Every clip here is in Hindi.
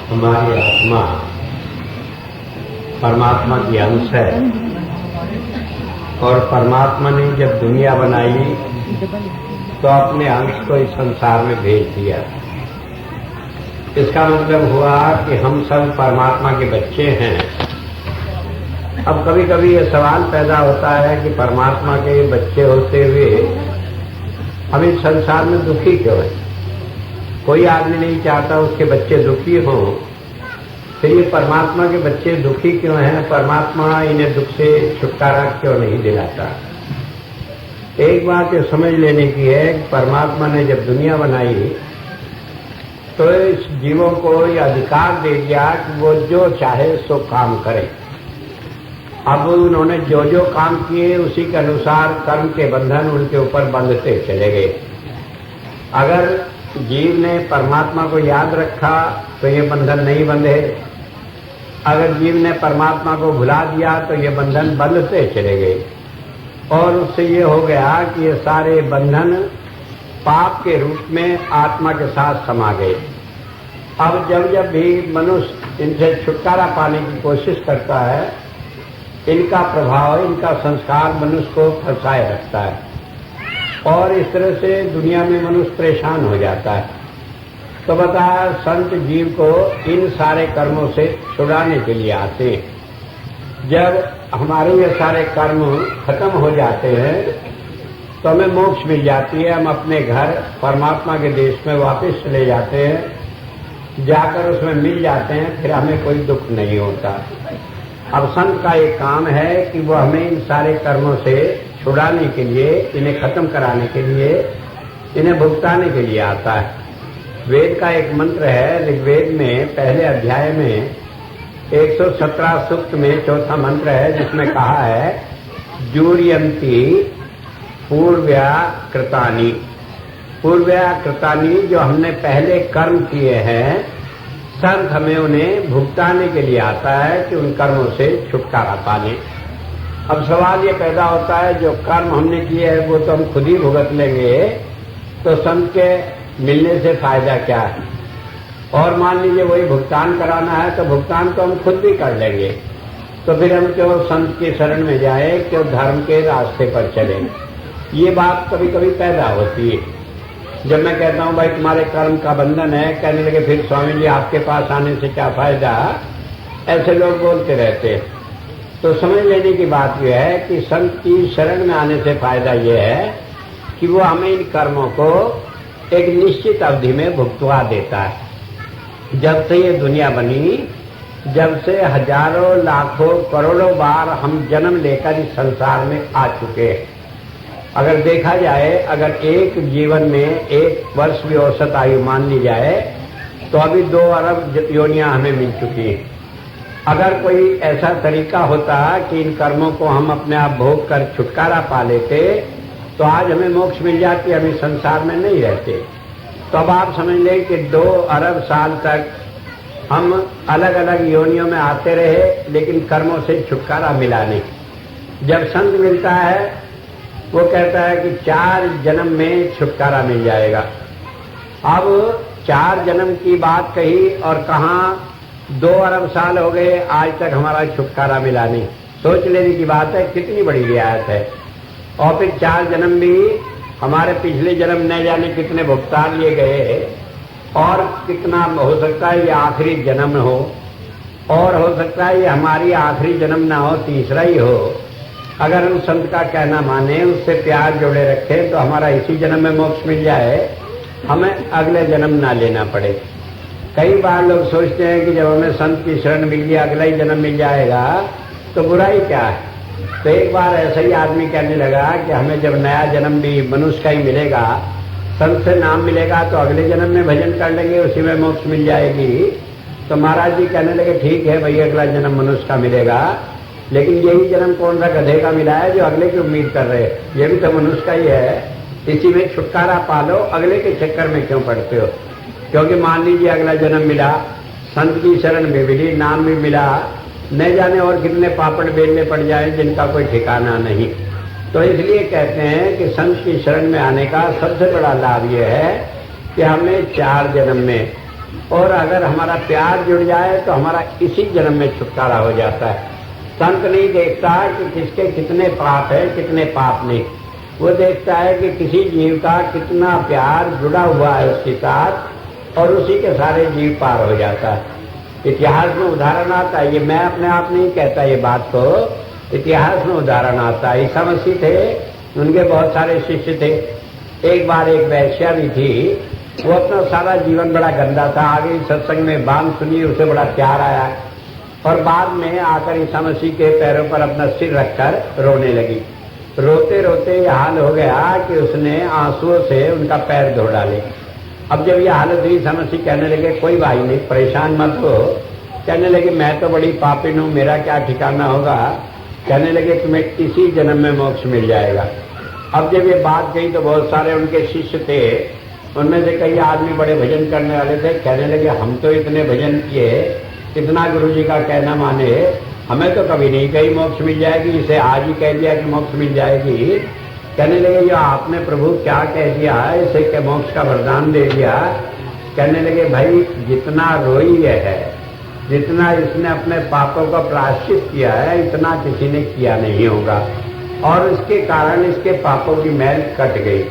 हमारी आत्मा परमात्मा की अंश है और परमात्मा ने जब दुनिया बनाई तो अपने अंश को इस संसार में भेज दिया। इसका मतलब हुआ कि हम सब परमात्मा के बच्चे हैं। अब कभी कभी ये सवाल पैदा होता है कि परमात्मा के बच्चे होते हुए हम इस संसार में दुखी क्यों हैं? कोई आदमी नहीं चाहता उसके बच्चे दुखी हों, फिर ये परमात्मा के बच्चे दुखी क्यों हैं? परमात्मा इन्हें दुख से छुटकारा क्यों नहीं दिलाता? एक बात ये समझ लेने की है कि परमात्मा ने जब दुनिया बनाई तो इस जीवों को ये अधिकार दे दिया कि वो जो चाहे सो काम करे। अब उन्होंने जो जो काम किए उसी के अनुसार कर्म के बंधन उनके ऊपर बंधते चले गए। अगर जीव ने परमात्मा को याद रखा तो ये बंधन नहीं बंधे, अगर जीव ने परमात्मा को भुला दिया तो ये बंधन बंधते चले गए और उससे ये हो गया कि ये सारे बंधन पाप के रूप में आत्मा के साथ समा गए। अब जब जब भी मनुष्य इनसे छुटकारा पाने की कोशिश करता है, इनका प्रभाव, इनका संस्कार मनुष्य को फंसाए रखता है और इस तरह से दुनिया में मनुष्य परेशान हो जाता है। तो बताया संत जीव को इन सारे कर्मों से छुड़ाने के लिए आते हैं। जब हमारे ये सारे कर्म खत्म हो जाते हैं तो हमें मोक्ष मिल जाती है। हम अपने घर परमात्मा के देश में वापस चले जाते हैं, जाकर उसमें मिल जाते हैं, फिर हमें कोई दुख नहीं होता। अब संत का एक काम है कि वो हमें इन सारे कर्मों से छुड़ाने के लिए, इन्हें खत्म कराने के लिए, इन्हें भुगताने के लिए आता है। वेद का एक मंत्र है, ऋग्वेद में पहले अध्याय में 117 सूक्त में चौथा मंत्र है, जिसमें कहा है जूर्यन्ति पूर्व्या कृतानि। पूर्व्या कृतानि, जो हमने पहले कर्म किए हैं, संत हमें उन्हें भुगताने के लिए आता है कि उन कर्मों से छुटकारा पाने। अब सवाल ये पैदा होता है, जो कर्म हमने किए हैं वो तो हम खुद ही भुगत लेंगे, तो संत के मिलने से फायदा क्या है? और मान लीजिए वही भुगतान कराना है तो भुगतान तो हम खुद भी कर लेंगे, तो फिर हम क्यों संत की शरण में जाए, क्यों धर्म के रास्ते पर चलें? ये बात कभी कभी पैदा होती है। जब मैं कहता हूं भाई तुम्हारे कर्म का बंधन है, कहने लगे फिर स्वामी जी आपके पास आने से क्या फायदा? ऐसे लोग बोलते रहते हैं। तो समझ लेने की बात यह है कि संत की शरण में आने से फायदा यह है कि वो हमें इन कर्मों को एक निश्चित अवधि में भुगतवा देता है। जब से ये दुनिया बनी, जब से हजारों लाखों करोड़ों बार हम जन्म लेकर इस संसार में आ चुके हैं। अगर देखा जाए, अगर एक जीवन में 1 वर्ष भी औसत आयु मान ली जाए तो अभी 2 अरब योनियां हमें मिल चुकी हैं। अगर कोई ऐसा तरीका होता कि इन कर्मों को हम अपने आप भोग कर छुटकारा पा लेते तो आज हमें मोक्ष मिल जाती, हम इस संसार में नहीं रहते। तो अब आप समझ लें कि 2 अरब साल तक हम अलग अलग योनियों में आते रहे, लेकिन कर्मों से छुटकारा मिला नहीं। जब संत मिलता है वो कहता है कि 4 जन्म में छुटकारा मिल जाएगा। अब 4 जन्म की बात कही और कहाँ 2 अरब साल हो गए, आज तक हमारा छुटकारा मिला नहीं। सोच लेने की बात है, कितनी बड़ी रियायत है। और फिर 4 जन्म भी हमारे पिछले जन्म न जाने कितने भुगतान लिए गए, और कितना हो सकता है ये आखिरी जन्म हो, और हो सकता है ये हमारी आखिरी जन्म ना हो, तीसरा ही हो। अगर हम संत का कहना माने, उससे प्यार जोड़े रखें तो हमारा इसी जन्म में मोक्ष मिल जाए, हमें अगले जन्म ना लेना पड़े। कई बार लोग सोचते हैं कि जब हमें संत की शरण मिल गया अगला ही जन्म मिल जाएगा तो बुराई क्या है। तो एक बार ऐसा ही आदमी कहने लगा कि हमें जब नया जन्म भी मनुष्य का ही मिलेगा, संत से नाम मिलेगा, तो अगले जन्म में भजन कर लेंगे, उसी में मोक्ष मिल जाएगी। तो महाराज जी कहने लगे ठीक है भैया, अगला जन्म मनुष्य का मिलेगा, लेकिन यही जन्म कौन सा गधे का मिला है जो अगले की उम्मीद कर रहे? ये भी तो मनुष्य का ही है, इसी में छुटकारा पालो, अगले के चक्कर में क्यों पड़ते हो? क्योंकि मान लीजिए अगला जन्म मिला, संत की शरण में मिली, नाम भी मिला, न जाने और कितने पापड़ बेलने पड़ जाए जिनका कोई ठिकाना नहीं। तो इसलिए कहते हैं कि संत की शरण में आने का सबसे बड़ा लाभ यह है कि हमें 4 जन्म में और अगर हमारा प्यार जुड़ जाए तो हमारा इसी जन्म में छुटकारा हो जाता है। संत नहीं देखता कि किसके कितने पाप है, कितने पाप नहीं। वो देखता है कि किसी जीव का कितना प्यार जुड़ा हुआ है उसके साथ, और उसी के सारे जीव पार हो जाता है। इतिहास में उदाहरण आता है, ये मैं अपने आप नहीं कहता ये बात को, इतिहास में उदाहरण आता है। ईसा मसीह थे, उनके बहुत सारे शिष्य थे। एक बार एक वैश्या भी थी, वो अपना सारा जीवन बड़ा गंदा था। आगे सत्संग में बात सुनी, उसे बड़ा प्यार आया और बाद में आकर ईसा मसीह के पैरों पर अपना सिर रखकर रोने लगी। रोते रोते यह हाल हो गया कि उसने आंसुओं से उनका पैर धो डाले। अब जब यह हालत हुई, ईसा मसीह कहने लगे कोई भाई नहीं, परेशान मत हो। कहने लगे मैं तो बड़ी पापिन हूं, मेरा क्या ठिकाना होगा। कहने लगे तुम्हें इसी जन्म में मोक्ष मिल जाएगा। अब जब ये बात कही तो बहुत सारे उनके शिष्य थे, उनमें से कई आदमी बड़े भजन करने वाले थे। कहने लगे हम तो इतने भजन किए, इतना गुरु जी का कहना माने, हमें तो कभी नहीं कही मोक्ष मिल जाएगी, इसे आज ही कह दिया कि मोक्ष मिल जाएगी। कहने लगे ये आपने प्रभु क्या कह दिया, इसे क्या मोक्ष का वरदान दे दिया। कहने लगे भाई जितना रोई है, जितना इसने अपने पापों का प्रायश्चित किया है, इतना किसी ने किया नहीं होगा, और इसके कारण इसके पापों की मैल कट गई।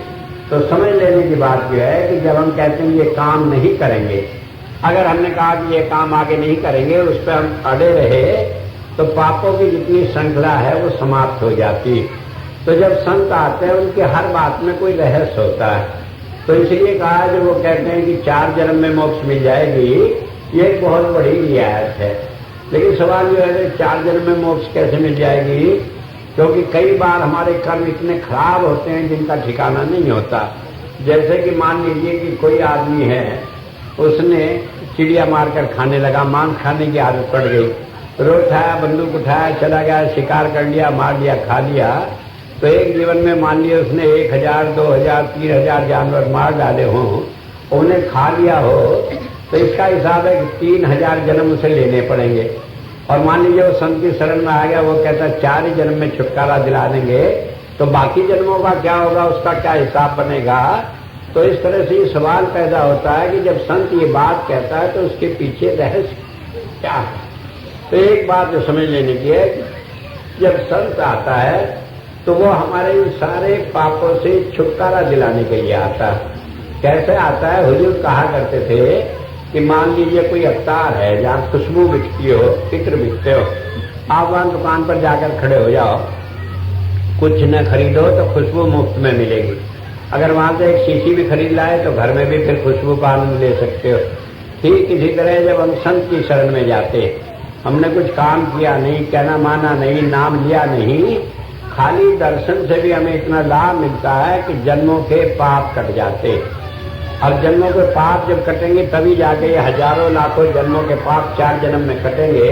तो समझ लेने की बात यह है कि जब हम कहते हैं ये काम नहीं करेंगे, अगर हमने कहा कि ये काम आगे नहीं करेंगे, उस पर हम अड़े रहे, तो पापों की जितनी श्रृंखला है वो समाप्त हो जाती। तो जब संत आते हैं उनके हर बात में कोई रहस्य होता है। तो इसलिए कहा जो वो कहते हैं कि 4 जन्म में मोक्ष मिल जाएगी, ये एक बहुत बड़ी रियायत है। लेकिन सवाल ये है 4 जन्म में मोक्ष कैसे मिल जाएगी, क्योंकि कई बार हमारे कर्म इतने खराब होते हैं जिनका ठिकाना नहीं होता। जैसे कि मान लीजिए कि कोई आदमी है, उसने चिड़िया मारकर खाने लगा, मांस खाने की आदत पड़ गई, रोज उठाया, बंदूक उठाया, चला गया, शिकार कर लिया, मार लिया, खा लिया। तो एक जीवन में मान लिया उसने 1000, 2000, 3000 जानवर मार डाले हों, उन्हें खा लिया हो, तो इसका हिसाब है कि 3000 जन्म उसे लेने पड़ेंगे। और मान लीजिए वो संत की शरण में आ गया, वो कहता 4 ही जन्म में छुटकारा दिला देंगे, तो बाकी जन्मों का क्या होगा, उसका क्या हिसाब बनेगा। तो इस तरह से ये सवाल पैदा होता है कि जब संत ये बात कहता है तो उसके पीछे रहस्य क्या है। तो एक बात जो समझ लेने की है, जब संत आता है तो वो हमारे सारे पापों से छुटकारा दिलाने के लिए आता है। कैसे आता है, हुजूर कहा करते थे कि मान लीजिए कोई अवतार है जहाँ खुशबू बिकती हो, इत्र बिकते हो, आप वहां दुकान पर जाकर खड़े हो जाओ, कुछ न खरीदो तो खुशबू मुफ्त में मिलेगी। अगर वहां से एक शीशी भी खरीद लाए तो घर में भी फिर खुशबू का आनंद ले सकते हो। ठीक इसी तरह जब हम संत की शरण में जाते, हमने कुछ काम किया नहीं, कहना माना नहीं, नाम लिया नहीं, खाली दर्शन से भी हमें इतना लाभ मिलता है कि जन्मों के पाप कट जाते। अब जन्मों के पाप जब कटेंगे तभी जाके ये हजारों लाखों जन्मों के पाप 4 जन्म में कटेंगे,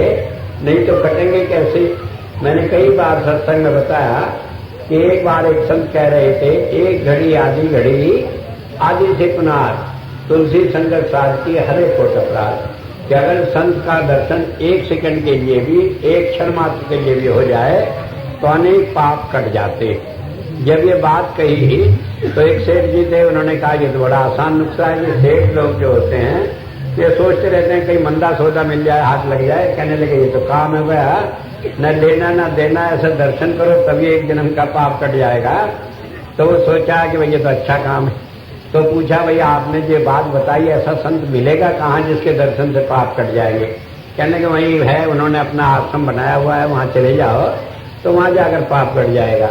नहीं तो कटेंगे कैसे। मैंने कई बार सत्संग में बताया कि एक बार एक संत कह रहे थे, एक घड़ी आधी घड़ी आदि से पुनार, तुलसी संगत साध की हरे कोट अपराध। कि अगर संत का दर्शन 1 सेकंड के लिए भी, 1 क्षण मात्र के लिए भी हो जाए तो अनेक पाप कट जाते। जब ये बात कही तो एक सेठ जी थे, उन्होंने कहा ये तो बड़ा आसान नुस्खा है। ये सेठ लोग जो होते हैं ये सोचते रहते हैं कहीं मंदा सौदा मिल जाए, हाथ लग जाए। कहने लगे ये तो काम है भैया, न लेना न देना, ऐसा दर्शन करो तभी 1 जन्म का पाप कट जाएगा। तो वो सोचा कि भाई ये तो अच्छा काम है। तो पूछा भैया आपने जो बात बताई, ऐसा संत मिलेगा कहाँ जिसके दर्शन से पाप कट जाएंगे। कहने के वही है, उन्होंने अपना आश्रम बनाया हुआ है, वहां चले जाओ तो वहां जाकर पाप कट जाएगा।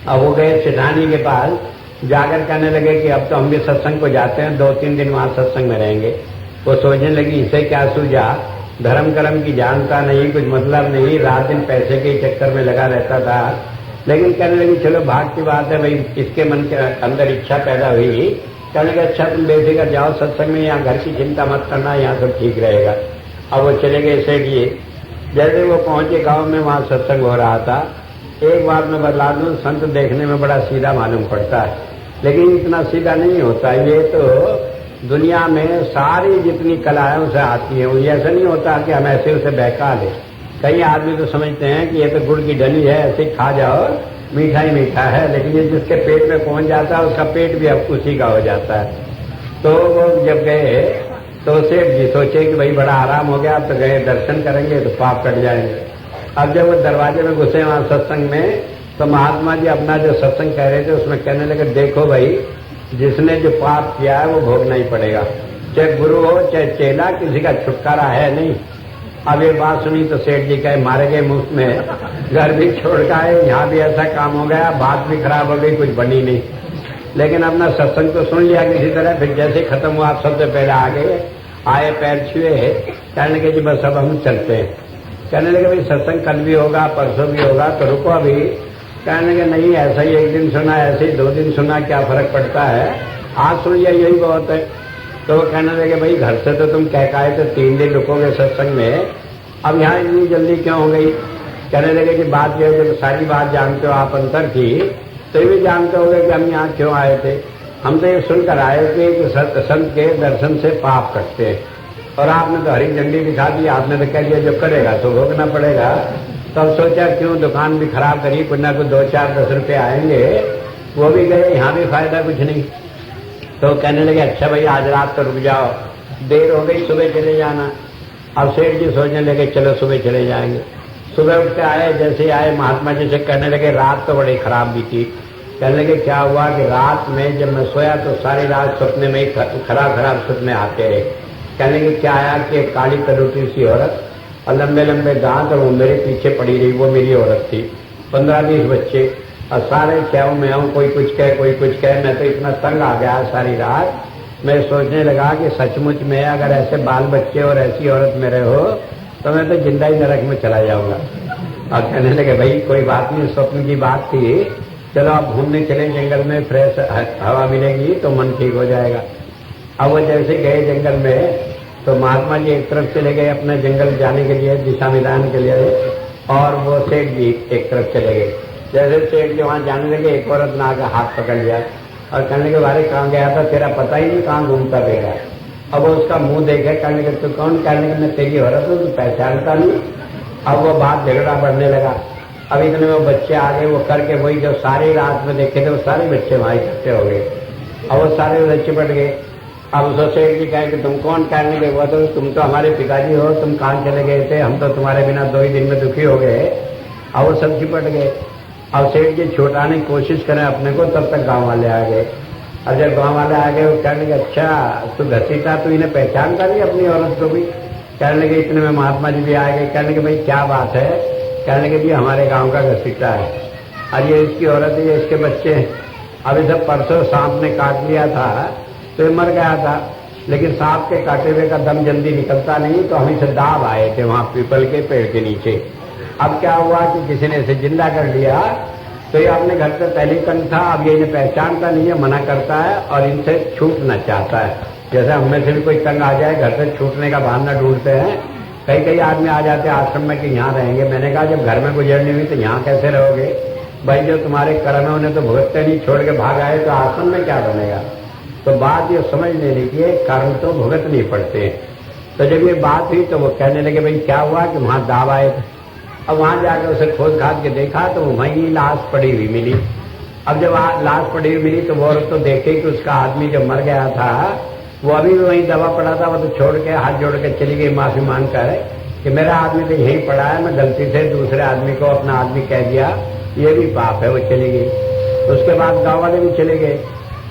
अब वो गए सेठानी के पास, जाकर कहने लगे कि अब तो हम भी सत्संग को जाते हैं, 2-3 दिन वहां सत्संग में रहेंगे। वो सोचने लगी इसे क्या सूझा, धर्म कर्म की जानता नहीं, कुछ मतलब नहीं, रात दिन पैसे के चक्कर में लगा रहता था। लेकिन कहने लगी चलो भाग की बात है भाई, इसके मन के अंदर इच्छा पैदा हुई। कहने लगे अच्छा तुम बेफिक्र जाओ सत्संग में, यहाँ घर की चिंता मत करना, यहाँ सब ठीक रहेगा। अब वो चले गए सेठ जी। जैसे वो पहुंचे गांव में, वहां सत्संग हो रहा था। एक बात मैं बतला दूं, संत देखने में बड़ा सीधा मालूम पड़ता है, लेकिन इतना सीधा नहीं होता। ये तो दुनिया में सारी जितनी कलाएं उसे आती है, ये ऐसा नहीं होता कि हम ऐसे उसे बहका ले। कई आदमी तो समझते हैं कि ये तो गुड़ की डली है, ऐसे खा जाओ, मीठा ही मीठा है, लेकिन ये जिसके पेट में पहुंच जाता है उसका पेट भी अब उसी का हो जाता है। तो वो जब गए तो सेठ जी सोचे कि भाई बड़ा आराम हो गया, अब तो गए दर्शन करेंगे तो पाप कट जाएंगे। अब जब वो दरवाजे में घुसे वहां सत्संग में, तो महात्मा जी अपना जो सत्संग कह रहे थे उसमें कहने लगे, देखो भाई, जिसने जो पाप किया है वो भोगना ही पड़ेगा, चाहे गुरु हो चाहे चेला, किसी का छुटकारा है नहीं। अब ये बात सुनी तो सेठ जी कहे, मारे गए मुफ्त में, घर भी छोड़ के आए, यहाँ भी ऐसा काम हो गया, बात भी खराब हो गई, कुछ बनी नहीं। लेकिन अपना सत्संग तो सुन लिया किसी तरह। फिर जैसे खत्म हुआ आप सबसे पहले आ गए, आए, पैर छुए, कहने लगे जी बस अब हम चलते हैं। कहने लगे भाई सत्संग कल भी होगा, परसों भी होगा, तो रुको अभी। कहने लगे नहीं, ऐसा ही एक दिन सुना, ऐसे ही 2 दिन सुना, क्या फर्क पड़ता है, आज सुन लिया यही बहुत है। तो वो कहने लगे भाई घर से तो तुम कह आए तो 3 दिन रुकोगे सत्संग में, अब यहाँ इतनी जल्दी क्यों हो गई। कहने लगे कि बात यह है, जब सारी बात जानते हो आप अंतर की, तो ये भी जानते होगे कि हम यहाँ क्यों आए थे। हम तो ये सुनकर आए थे कि संत के दर्शन से पाप कटते हैं, और आपने तो हरी झंडी दिखा दी, आपने तो कह दिया जो करेगा तो भोगना पड़ेगा। तो अब सोचा क्यों दुकान भी खराब करी, कुछ ना कुछ 2-4-10 रुपये आएंगे, वो भी गए, यहाँ भी फायदा कुछ नहीं। तो कहने लगे अच्छा भाई आज रात तो रुक जाओ, देर हो गई, सुबह चले जाना। अब सेठ जी सोचने लगे चलो सुबह चले जाएंगे। सुबह उठ के आए, जैसे आए महात्मा जी से कहने लगे रात तो बड़ी खराब बीती। कहने लगे क्या हुआ कि रात में जब मैं सोया तो सारी रात सपने में ही खराब सपने आते रहे। कहने लगे क्या आया कि एक काली कलूटी सी औरत और लंबे लंबे दांत, और वो मेरे पीछे पड़ी रही, वो मेरी औरत थी। 15-20 बच्चे और सारे ख्याओं में हूं, कोई कुछ कहे कोई कुछ कहे। मैं तो इतना तंग आ गया सारी रात, मैं सोचने लगा कि सचमुच में अगर ऐसे बाल बच्चे और ऐसी औरत मेरे हो तो मैं तो जिंदा ही नरक में चला जाऊंगा। और कहने लगे भाई कोई बात नहीं, स्वप्न की बात थी, चलो आप घूमने चले जंगल में, फ्रेश हवा मिलेगी तो मन ठीक हो जाएगा। अब वो जैसे गए जंगल में तो महात्मा जी एक तरफ चले गए अपने जंगल जाने के लिए, दिशा विधान के लिए, और वो सेठ जी एक तरफ चले गए। जैसे सेठ जी वहां जाने लगे, एक औरत ने आकर हाथ पकड़ लिया और कहने लगे बारे कहाँ गया था, तेरा पता ही नहीं कहाँ घूमता फिरा। अब वो उसका मुंह देखे, कहने लगे तू कौन। कहने लगे मैं तेरी औरत हूँ, तू पहचानता नहीं। अब वो बात झगड़ा बढ़ने लगा। अब इतने में वो बच्चे आ गए, वो करके वही जो सारी रात में देखे थे वो सारे बच्चे वहां इकट्ठे हो गए। अब वो सारे उधर चिपट गए। अब उसको सेठ जी कहे कि तुम कौन। कहने लगे वो तो तुम तो हमारे पिताजी हो, तुम कहाँ चले गए थे, हम तो तुम्हारे बिना 2 ही दिन में दुखी हो गए। अब वो सब चिपट गए। अब सेठ जी छुटाने की कोशिश करें अपने को, तब तक गांव वाले आ गए। अब जब गांव वाले आ गए वो कहने लगे अच्छा तू घसीटा, तू इन्हें पहचानता नहीं अपनी औरत को भी। कहने लगे इतने में महात्मा जी भी आ गए। कहने लगे भाई क्या बात है। कहने लगे जी हमारे गांव का घसीटा है, और ये इसकी औरत है, ये इसके बच्चे हैं। अब इसे परसों सांप ने काट लिया था तो ये मर गया था, लेकिन सांप के काटे हुए का दम जल्दी निकलता नहीं, तो हम इसे दाब आए थे वहां पीपल के पेड़ के नीचे। अब क्या हुआ कि किसी ने इसे जिंदा कर लिया, तो ये अपने घर से पहले तंग था, अब ये इन्हें पहचानता नहीं है, मना करता है और इनसे छूटना चाहता है। जैसे हमें से भी कोई तंग आ जाए, घर से छूटने का बहाना ढूंढते हैं। कई आदमी आ जाते हैं आश्रम में कि यहाँ रहेंगे। मैंने कहा जब घर में गुजरनी हुई तो यहाँ कैसे रहोगे भाई, जो तुम्हारे कर्म है उन्हें तो भुगतते नहीं, छोड़ के भाग आए तो आश्रम में क्या बनेगा। तो बात ये समझ लेने की है, कर्म तो भुगत नहीं पड़ते। तो जब ये बात हुई तो वो कहने लगे भाई क्या हुआ कि वहां दाब आए थे। अब वहां जाकर उसे खोद खाद के देखा तो वहीं लाश पड़ी हुई मिली। अब जब लाश पड़ी हुई मिली तो वो औरत तो देखे कि उसका आदमी जो मर गया था वो अभी भी वहीं दबा पड़ा था। वो तो छोड़ के हाथ जोड़ के चली गई माफी मांग कर कि मेरा आदमी तो यहीं पड़ा है, मैं गलती से दूसरे आदमी को अपना आदमी कह दिया, ये भी पाप है। वो चली गई। उसके बाद गाँव वाले भी चले गए।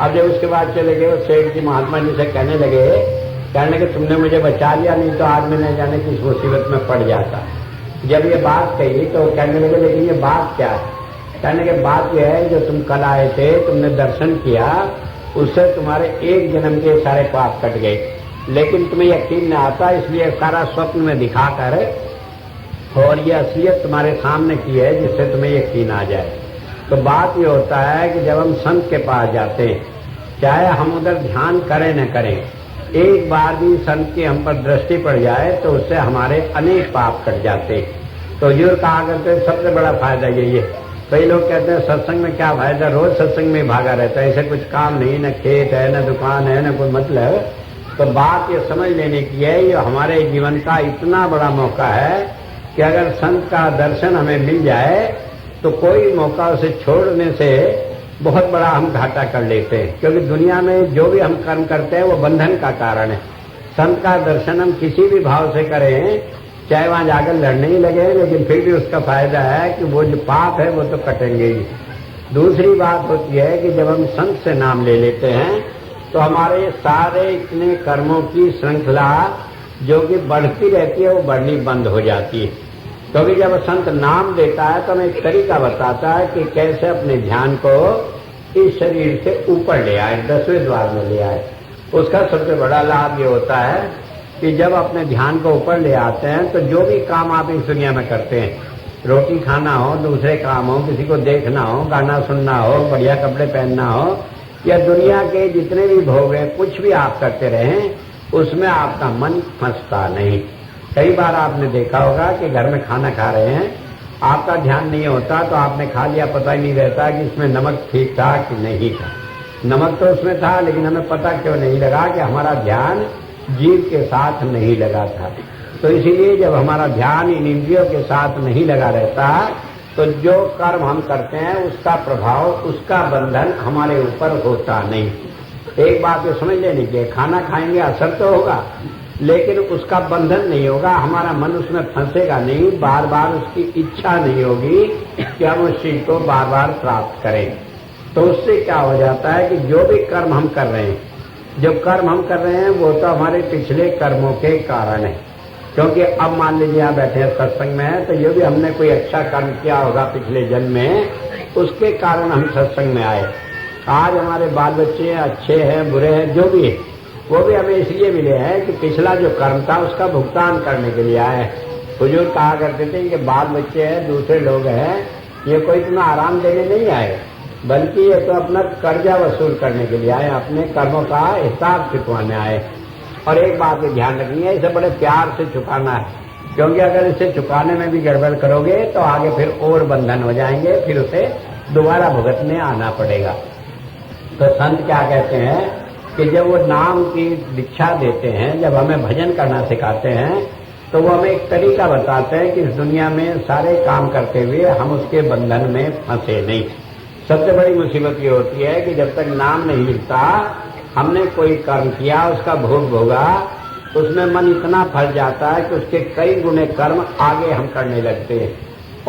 अब जब उसके बाद चले गए सेठ जी महात्मा जी से कहने लगे तुमने मुझे बचा लिया, नहीं तो आदमी न जाने किस मुसीबत में पड़ जाता। जब ये बात कही तो कहने लगे लेकिन ये बात क्या है। कहने के बात यह है जो तुम कल आए थे, तुमने दर्शन किया, उससे तुम्हारे एक जन्म के सारे पाप कट गए, लेकिन तुम्हें यकीन न आता, इसलिए सारा स्वप्न में दिखाकर और ये असलियत तुम्हारे सामने की है जिससे तुम्हें यकीन आ जाए। तो बात ये होता है कि जब हम संत के पास जाते हैं, चाहे हम उधर ध्यान करें न करें, एक बार भी संत की हम पर दृष्टि पड़ जाए तो उससे हमारे अनेक पाप कट जाते हैं। तो जो कहा करते हैं सबसे बड़ा फायदा यही है। कई लोग कहते हैं सत्संग में क्या फायदा, रोज सत्संग में भागा रहता है, ऐसे कुछ काम नहीं, न खेत है न दुकान है न कोई मतलब। तो बात ये समझ लेने की है, ये हमारे जीवन का इतना बड़ा मौका है कि अगर संत का दर्शन हमें मिल जाए तो कोई मौका उसे छोड़ने से बहुत बड़ा हम घाटा कर लेते हैं। क्योंकि दुनिया में जो भी हम कर्म करते हैं वो बंधन का कारण है। संत का दर्शन हम किसी भी भाव से करें, चाहे वहां जाकर लड़ने ही लगे, लेकिन फिर भी उसका फायदा है कि वो जो पाप है वो तो कटेंगे ही। दूसरी बात होती है कि जब हम संत से नाम ले लेते हैं तो हमारे सारे इतने कर्मों की श्रृंखला जो कि बढ़ती रहती है वो बढ़नी बंद हो जाती है। क्योंकि जब संत नाम देता है तो हमें एक तरीका बताता है कि कैसे अपने ध्यान को इस शरीर से ऊपर ले आए, 10वें द्वार में ले आए। उसका सबसे बड़ा लाभ ये होता है कि जब अपने ध्यान को ऊपर ले आते हैं तो जो भी काम आप इस दुनिया में करते हैं, रोटी खाना हो, दूसरे काम हो, किसी को देखना हो, गाना सुनना हो, बढ़िया कपड़े पहनना हो, या दुनिया के जितने भी भोग हैं, कुछ भी आप करते रहें, उसमें आपका मन फंसता नहीं। कई बार आपने देखा होगा कि घर में खाना खा रहे हैं, आपका ध्यान नहीं होता तो आपने खा लिया, पता ही नहीं रहता कि इसमें नमक ठीक था कि नहीं था। नमक तो उसमें था, लेकिन हमें पता क्यों नहीं लगा कि हमारा ध्यान जीव के साथ नहीं लगा था। तो इसीलिए जब हमारा ध्यान इन इंद्रियों के साथ नहीं लगा रहता तो जो कर्म हम करते हैं उसका प्रभाव, उसका बंधन हमारे ऊपर होता नहीं। एक बात ये समझ लेनी चाहिए, खाना खाएंगे असर तो होगा, लेकिन उसका बंधन नहीं होगा, हमारा मन उसमें फंसेगा नहीं, बार बार उसकी इच्छा नहीं होगी कि हम उस चीज को बार बार प्राप्त करें। तो उससे क्या हो जाता है कि जो भी कर्म हम कर रहे हैं, जो कर्म हम कर रहे हैं वो तो हमारे पिछले कर्मों के कारण है। क्योंकि अब मान लीजिए यहाँ बैठे हैं सत्संग में है, तो ये भी हमने कोई अच्छा कर्म किया होगा पिछले जन्म में, उसके कारण हम सत्संग में आए। आज हमारे बाल बच्चे अच्छे हैं, बुरे हैं, जो भी है, वो भी हमें इसलिए मिले हैं कि पिछला जो कर्म था उसका भुगतान करने के लिए आए। हुजूर कहा करते थे कि बाल बच्चे हैं, दूसरे लोग हैं, ये कोई तुम्हें आराम देने नहीं आए, बल्कि ये तो अपना कर्जा वसूल करने के लिए आए, अपने कर्मों का हिसाब चुकवाने आए। और एक बात पे ध्यान रखनी है, इसे बड़े प्यार से चुकाना है, क्योंकि अगर इसे चुकाने में भी गड़बड़ करोगे तो आगे फिर और बंधन हो जाएंगे, फिर उसे दोबारा भुगतने आना पड़ेगा। तो संत क्या कहते हैं कि जब वो नाम की दीक्षा देते हैं, जब हमें भजन करना सिखाते हैं, तो वो हमें एक तरीका बताते हैं कि इस दुनिया में सारे काम करते हुए हम उसके बंधन में फंसे नहीं। सबसे बड़ी मुसीबत ये होती है कि जब तक नाम नहीं मिलता, हमने कोई कर्म किया, उसका भोग भोगा, उसमें मन इतना फंस जाता है कि उसके कई गुने कर्म आगे हम करने लगते हैं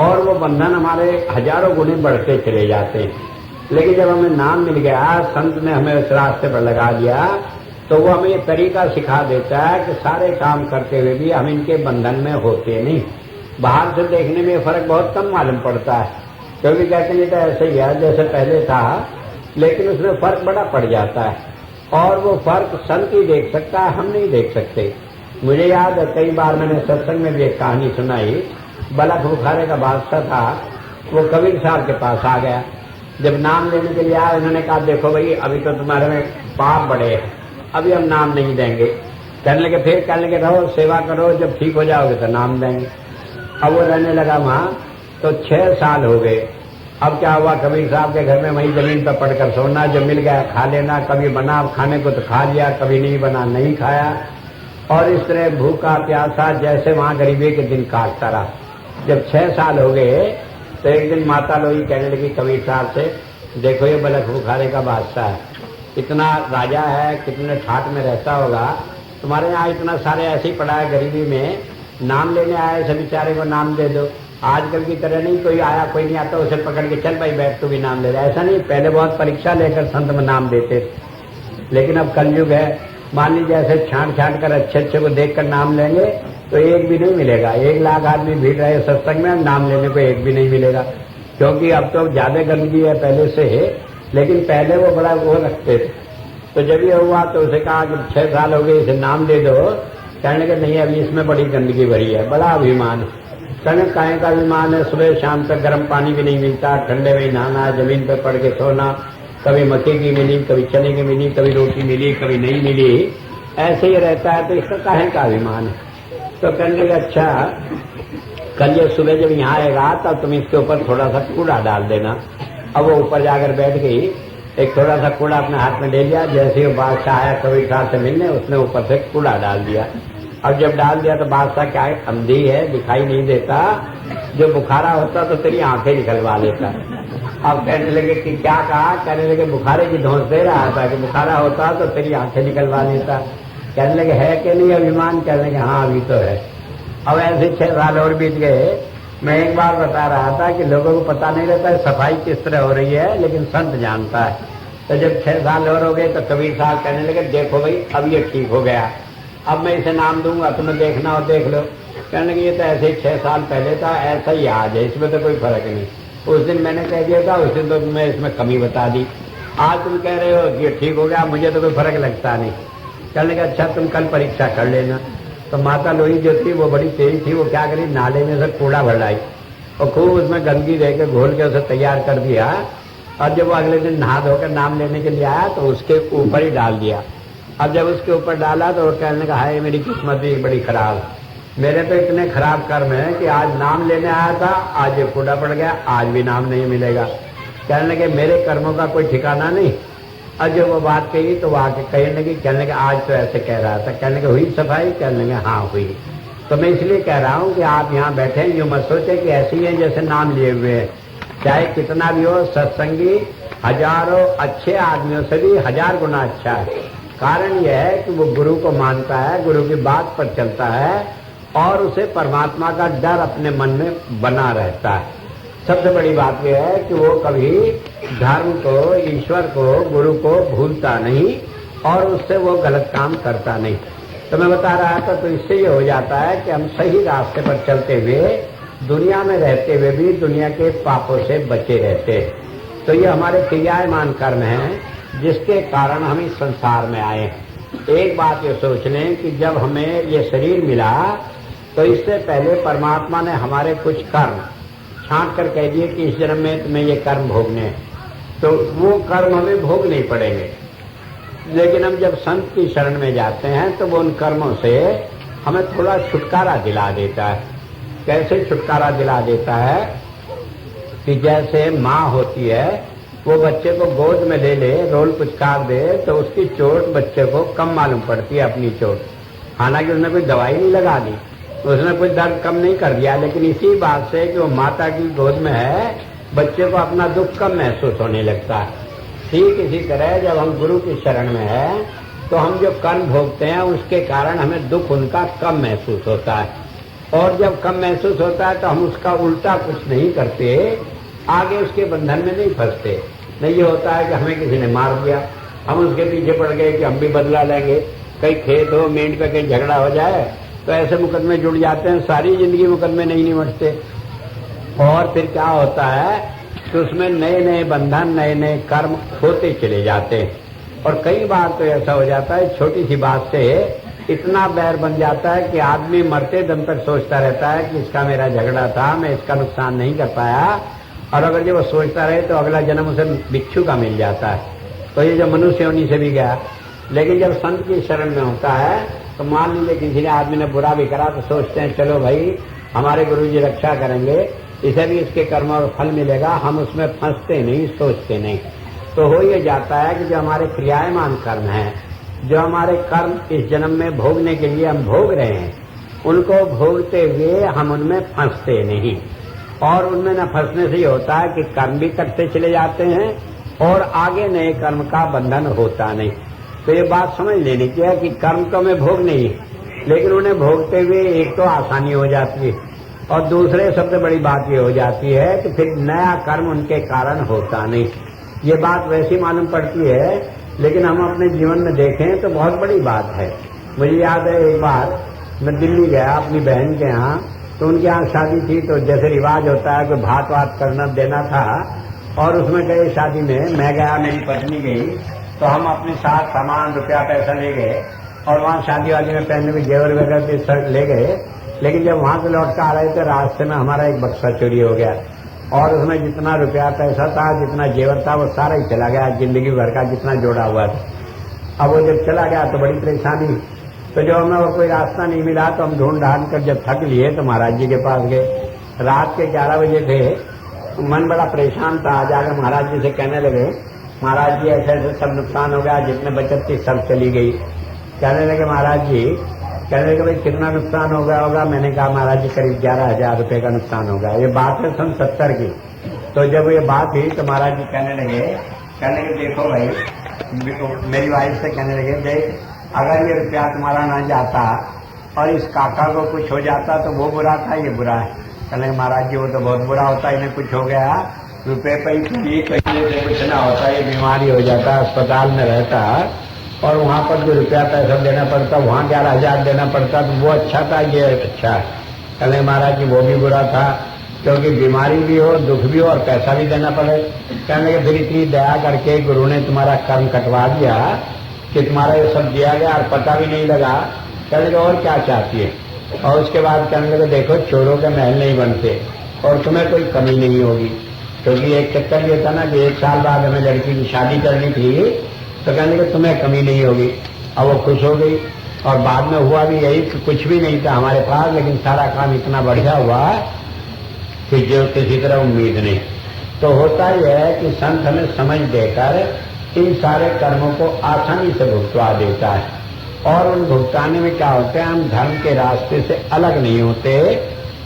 और वो बंधन हमारे हजारों गुने बढ़ते चले जाते हैं। लेकिन जब हमें नाम मिल गया, संत ने हमें उस रास्ते पर लगा दिया, तो वो हमें ये तरीका सिखा देता है कि सारे काम करते हुए भी हम इनके बंधन में होते नहीं। बाहर से देखने में फर्क बहुत कम मालूम पड़ता है, क्योंकि कहते नहीं तो ऐसे ही है जैसे पहले था, लेकिन उसमें फर्क बड़ा पड़ जाता है और वो फर्क संत ही देख सकता है, हम नहीं देख सकते। मुझे याद है कई बार मैंने सत्संग में भी एक कहानी सुनाई। बलख बुखारे का बादशाह था, वो कबीर साहब के पास आ गया। जब नाम लेने के लिए आया, उन्होंने कहा देखो भाई अभी तो तुम्हारे में पाप बड़े हैं, अभी हम नाम नहीं देंगे। कहने लगे फिर कहने लगे रहो, सेवा करो, जब ठीक हो जाओगे तो नाम देंगे। अब वो रहने लगा वहां, तो 6 साल हो गए। अब क्या हुआ, कबीर साहब के घर में वही जमीन पर पड़कर सोना, जो मिल गया खा लेना, कभी बना खाने को तो खा लिया, कभी नहीं बना नहीं खाया, और इस तरह भूखा प्यासा जैसे वहां गरीबी के दिन काटता रहा। जब 6 साल हो गए तो एक दिन माता लोई कहने लगी कबीर साहब से, देखो ये बलख बुखारे का बादशाह है, इतना राजा है, कितने ठाट में रहता होगा, तुम्हारे यहाँ इतना सारे ऐसे ही पड़ा है गरीबी में, नाम लेने आए सब बेचारे को नाम दे दो। आजकल की तरह नहीं कोई आया कोई नहीं आता उसे पकड़ के चल भाई बैठ तू भी नाम ले रहा, ऐसा नहीं। पहले बहुत परीक्षा लेकर संत में नाम देते थे, लेकिन अब कलयुग है। मान लीजिए ऐसे छांट छांट कर अच्छे अच्छे को देखकर नाम लेंगे तो एक भी नहीं मिलेगा। 1 लाख आदमी भीड़ रहे सत्संग में, नाम लेने को एक भी नहीं मिलेगा, क्योंकि अब तो ज्यादा गंदगी है पहले से, लेकिन पहले वो बड़ा वो रखते थे। तो जब ये हुआ तो उसे कहा कि 6 साल हो गए, इसे नाम दे दो। कहने के नहीं, अभी इसमें बड़ी गंदगी भरी है, बड़ा अभिमान है। कहने काहे का अभिमान है, सुबह शाम तक गर्म पानी भी नहीं मिलता, ठंडे में नहाना, जमीन पर पड़ के सोना, कभी मक्के की मिली, कभी चने की मिली, कभी रोटी मिली, कभी नहीं मिली, ऐसे ही रहता है, तो इसका काहे का अभिमान है। तो कहने लगे अच्छा कल ये सुबह जब यहाँ आएगा तब तुम इसके ऊपर थोड़ा सा कूड़ा डाल देना। अब वो ऊपर जाकर बैठ गई, एक थोड़ा सा कूड़ा अपने हाथ में ले लिया, जैसे ही बादशाह आया कबीर साहब से मिलने, उसने ऊपर से कूड़ा डाल दिया। अब जब डाल दिया तो बादशाह क्या है, अंधी है, दिखाई नहीं देता, जो बुखारा होता तो तेरी आंखें निकलवा लेता। अब कहने लगे कि क्या कहा, कहने लगे बुखारे की धौंस दे रहा था कि बुखारा होता तो तेरी आंखें निकलवा लेता। कहने लगे है कि नहीं अभिमान? कहने लगे हाँ अभी तो है। अब ऐसे 6 साल और बीत गए। मैं एक बार बता रहा था कि लोगों को पता नहीं रहता है सफाई किस तरह हो रही है, लेकिन संत जानता है। तो जब 6 साल और हो गए तो कबीर साहब कहने लगे देखो भाई अब ये ठीक हो गया, अब मैं इसे नाम दूंगा, तुम्हें देखना हो देख लो। कहने लगे ये तो ऐसे ही 6 साल पहले था, ऐसा ही आज है, इसमें तो कोई फर्क नहीं। उस दिन मैंने कह दिया था, उस दिन तो मैं इसमें कमी बता दी। आज तुम कह रहे हो कि ठीक हो गया, मुझे तो कोई फर्क लगता नहीं। कहने लगे अच्छा तुम कल परीक्षा कर लेना। तो माता लोही जो थी वो बड़ी तेज थी, वो क्या करी नाले में से कूड़ा भरलाई और खूब उसमें गंदगी देकर घोल के उसे तैयार कर दिया। और जब वो अगले दिन नहा धोकर नाम लेने के लिए आया तो उसके ऊपर ही डाल दिया। अब जब उसके ऊपर डाला तो वो कहने लगा हाय मेरी किस्मत भी बड़ी खराब, मेरे तो इतने खराब कर्म है कि आज नाम लेने आया था, आज ये कूड़ा पड़ गया, आज भी नाम नहीं मिलेगा। कहने लगे मेरे कर्मों का कोई ठिकाना नहीं। और जब वो बात कही तो वो आके कहने लगी, कहने लगे आज तो ऐसे कह रहा था। कहने लगे हुई सफाई? कहने लगे हाँ हुई। तो मैं इसलिए कह रहा हूँ कि आप यहाँ बैठे यूँ मत सोचे कि ऐसे ही है जैसे नाम लिए हुए हैं। चाहे कितना भी हो, सत्संगी हजारों अच्छे आदमियों से भी 1000 गुना अच्छा है। कारण यह है कि वो गुरु को मानता है, गुरु की बात पर चलता है और उसे परमात्मा का डर अपने मन में बना रहता है। सबसे बड़ी बात यह है कि वो कभी धर्म को, ईश्वर को, गुरु को भूलता नहीं और उससे वो गलत काम करता नहीं। तो मैं बता रहा था, तो इससे ये हो जाता है कि हम सही रास्ते पर चलते हुए दुनिया में रहते हुए भी दुनिया के पापों से बचे रहते हैं। तो ये हमारे क्रियामान कर्म हैं जिसके कारण हम इस संसार में आए। एक बात ये सोच लें कि जब हमें ये शरीर मिला तो इससे पहले परमात्मा ने हमारे कुछ कर्म छांट कर कह दिए कि इस जन्म में तुम्हें ये कर्म भोगने हैं, तो वो कर्म हमें भोगने ही पड़ेंगे। लेकिन हम जब संत की शरण में जाते हैं तो वो उन कर्मों से हमें थोड़ा छुटकारा दिला देता है। कैसे छुटकारा दिला देता है कि जैसे माँ होती है वो बच्चे को गोद में ले ले, रोल पुचकार दे तो उसकी चोट बच्चे को कम मालूम पड़ती है अपनी चोट। हालांकि उसने कोई दवाई नहीं लगा दी, उसने कोई दर्द कम नहीं कर दिया, लेकिन इसी बात से कि वो माता की गोद में है बच्चे को अपना दुख कम महसूस होने लगता है। ठीक इसी तरह जब हम गुरु की शरण में है तो हम जो कर्म भोगते हैं उसके कारण हमें दुख उनका कम महसूस होता है। और जब कम महसूस होता है तो हम उसका उल्टा कुछ नहीं करते, आगे उसके बंधन में नहीं फंसते। नहीं ये होता है कि हमें किसी ने मार दिया, हम उसके पीछे पड़ गए कि हम भी बदला लेंगे। कहीं खेत हो, मेंढ पे कहीं झगड़ा हो जाए तो ऐसे मुकदमे जुड़ जाते हैं, सारी जिंदगी मुकदमे नहीं निमटते। और फिर क्या होता है कि उसमें नए नए बंधन, नए नए कर्म होते चले जाते हैं। और कई बार तो ऐसा हो जाता है छोटी सी बात से इतना बैर बन जाता है कि आदमी मरते दम तक सोचता रहता है कि इसका मेरा झगड़ा था, मैं इसका नुकसान नहीं कर पाया। और अगर जब वो सोचता रहे तो अगला जन्म उसे बिच्छू का मिल जाता है, तो ये जो मनुष्य होनी से भी गया। लेकिन जब संत की शरण में होता है तो मान लीजिए किसी ने आदमी ने बुरा भी करा तो सोचते हैं चलो भाई हमारे गुरु जी रक्षा करेंगे, इसे भी इसके कर्मों का फल मिलेगा, हम उसमें फंसते नहीं, सोचते नहीं। तो हो ये जाता है कि जो हमारे क्रियामान कर्म हैं, जो हमारे कर्म इस जन्म में भोगने के लिए हम भोग रहे हैं, उनको भोगते हुए हम उनमें फंसते नहीं। और उनमें न फंसने से ये होता है कि कर्म भी कटते चले जाते हैं और आगे नए कर्म का बंधन होता नहीं। तो ये बात समझ लेनी चाहिए कि कर्म तो हमें भोग नहीं, लेकिन उन्हें भोगते हुए एक तो आसानी हो जाती है और दूसरे सबसे बड़ी बात ये हो जाती है कि फिर नया कर्म उनके कारण होता नहीं। ये बात वैसी मालूम पड़ती है, लेकिन हम अपने जीवन में देखें तो बहुत बड़ी बात है। मुझे याद है एक बार मैं दिल्ली गया अपनी बहन के यहाँ, तो उनके यहाँ शादी थी। तो जैसे रिवाज होता है कि भात वात करना देना था, और उसमें गए शादी में, मैं गया, मेरी पत्नी गई, तो हम अपने साथ सामान रुपया पैसा ले गए और वहाँ शादी वाली में पहनने में जेवर वगैरह भी ले गए। लेकिन जब वहाँ से लौट कर आ रहे थे रास्ते में हमारा एक बक्सा चोरी हो गया और उसमें जितना रुपया पैसा था, जितना जेवर था, वो सारा ही चला गया, जिंदगी भर का जितना जोड़ा हुआ था। अब वो जब चला गया तो बड़ी परेशानी। तो जब हमें और कोई रास्ता नहीं मिला तो हम ढूंढ ढांढ कर जब थक लिए तो महाराज जी के पास गए। रात के 11 बजे थे, मन बड़ा परेशान था। जाकर महाराज जी से कहने लगे, महाराज जी ऐसे ऐसे सब नुकसान हो गया, जितने बचत थी सब चली गई। कहने लगे महाराज जी, कहने लगे भाई कितना नुकसान हो गया होगा? मैंने कहा महाराज जी करीब 11,000 रुपये का नुकसान हो गया। ये बात है सन 70 की। तो जब ये बात हुई तो महाराज जी कहने लगे देखो भाई, मेरी वाइफ से कहने लगे, देख अगर ये रुपया तुम्हारा ना जाता और इस काका को कुछ हो जाता तो वो बुरा था, ये बुरा है। कहने महाराज जी वो तो बहुत बुरा होता, इन्हें कुछ हो गया, रुपये पैसे कहीं से कुछ ना होता, ये बीमारी हो जाता, अस्पताल में रहता और वहाँ पर जो रुपया पैसा देना पड़ता, वहाँ 11,000 देना पड़ता, तो वो अच्छा था, ये अच्छा है। कहने महाराज जी वो भी बुरा था, क्योंकि बीमारी भी हो, दुख भी हो और पैसा भी देना पड़े। कहने के फिर इतनी दया करके गुरु ने तुम्हारा कर्म कटवा दिया कि तुम्हारा ये सब दिया गया और पता भी नहीं लगा। कहने लगे और क्या चाहती है? और उसके बाद कहने लगे देखो चोरों के महल नहीं बनते और तुम्हें कोई कमी नहीं होगी, क्योंकि एक चक्कर ये था ना कि 1 साल बाद हमें लड़की की शादी करनी थी, तो कहने लगे तुम्हें कमी नहीं होगी। अब वो खुश हो गई और बाद में हुआ भी यही कि कुछ भी नहीं था हमारे पास, लेकिन सारा काम इतना बढ़िया हुआ कि जो किसी तरह उम्मीद नहीं। तो होता यह है कि संत हमें समझ देकर इन सारे कर्मों को आसानी से भुगतवा देता है, और उन भुगताने में क्या होते हैं, हम धर्म के रास्ते से अलग नहीं होते